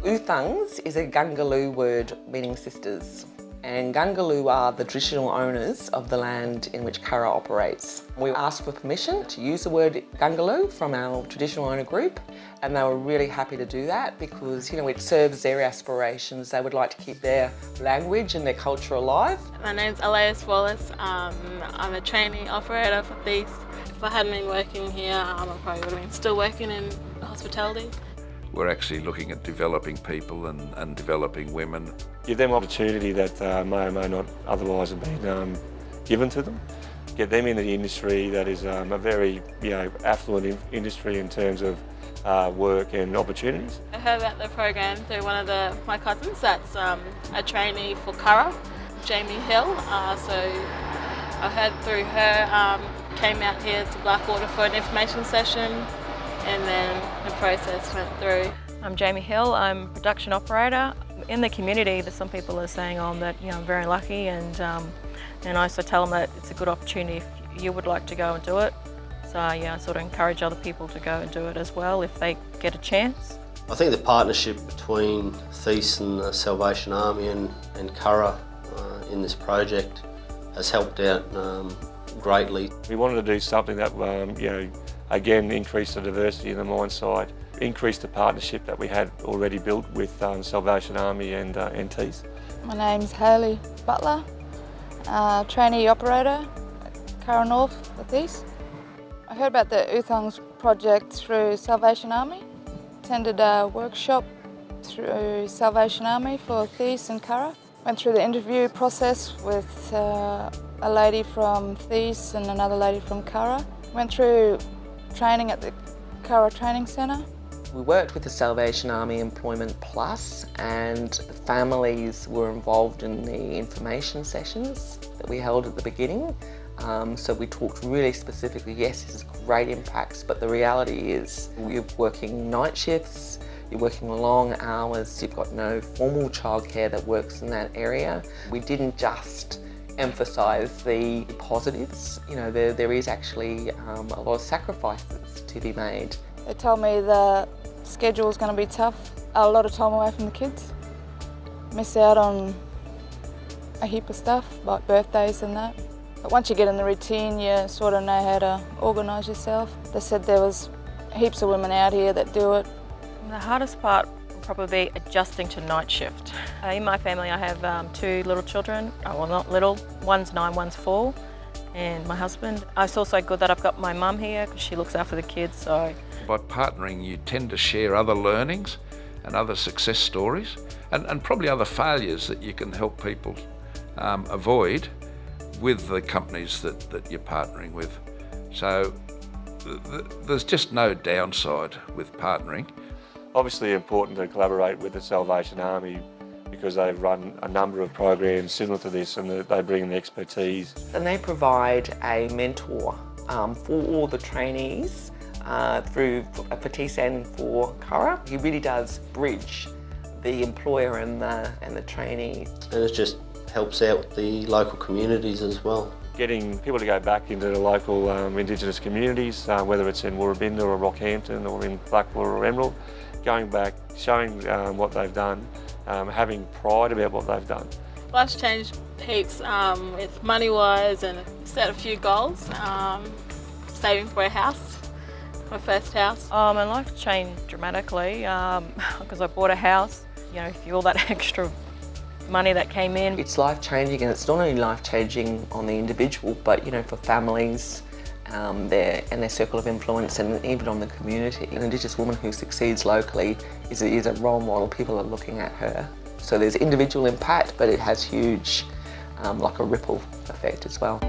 Uthangs is a Gungaloo word meaning sisters, and Gungaloo are the traditional owners of the land in which Curra operates. We asked for permission to use the word Gungaloo from our traditional owner group, and they were really happy to do that because, it serves their aspirations. They would like to keep their language and their culture alive. My name's Elias Wallace. I'm a trainee operator for Thies. If I hadn't been working here, I probably would have been still working in hospitality. We're actually looking at developing people and developing women. Give them opportunity that may or may not otherwise have been given to them. Get them into the industry that is a very affluent industry in terms of work and opportunities. I heard about the program through one of my cousins that's a trainee for Curra, Jamie Hill. So I heard through her, came out here to Blackwater for an information session, and then the process went through. I'm Jamie Hill, I'm a production operator. In the community, there's some people are saying that I'm very lucky, and I also tell them that it's a good opportunity if you would like to go and do it. So I sort of encourage other people to go and do it as well if they get a chance. I think the partnership between Thies and the Salvation Army and Curra in this project has helped out greatly. We wanted to do something that again increase the diversity in the mine site, increase the partnership that we had already built with Salvation Army and Thies. My name's Hayley Butler, trainee operator at Curra North for Thies. I heard about the Uthangs project through Salvation Army, attended a workshop through Salvation Army for Thies and Curra. Went through the interview process with a lady from Thies and another lady from Curra. Went through training at the Curra Training Centre. We worked with the Salvation Army Employment Plus, and the families were involved in the information sessions that we held at the beginning. So we talked really specifically, yes, this is great impacts, but the reality is you're working night shifts, you're working long hours, you've got no formal childcare that works in that area. We didn't just emphasise the positives, there is actually a lot of sacrifices to be made. They told me the schedule is going to be tough, a lot of time away from the kids, miss out on a heap of stuff like birthdays and that. But once you get in the routine, you sort of know how to organise yourself. They said there was heaps of women out here that do it. The hardest part will probably be adjusting to night shift. In my family I have 2 little children, well not little, one's 9, one's 4, and my husband. It's also good that I've got my mum here because she looks after the kids. So By partnering you tend to share other learnings and other success stories and probably other failures that you can help people avoid with the companies that you're partnering with. So there's just no downside with partnering. Obviously important to collaborate with the Salvation Army because they've run a number of programs similar to this and they bring in the expertise. And they provide a mentor for all the trainees for Thies and for Curra. He really does bridge the employer and the trainee. And it just helps out the local communities as well. Getting people to go back into the local Indigenous communities, whether it's in Woorabinda or Rockhampton or in Blackwater or Emerald, going back, showing what they've done, having pride about what they've done. Life's changed heaps with money-wise, and set a few goals. Saving for a house, my first house. my life changed dramatically because I bought a house. For all that extra money that came in. It's life-changing, and it's not only life-changing on the individual, but for families, their circle of influence, and even on the community. An Indigenous woman who succeeds locally is a role model. People are looking at her. So there's individual impact, but it has huge, like a ripple effect as well.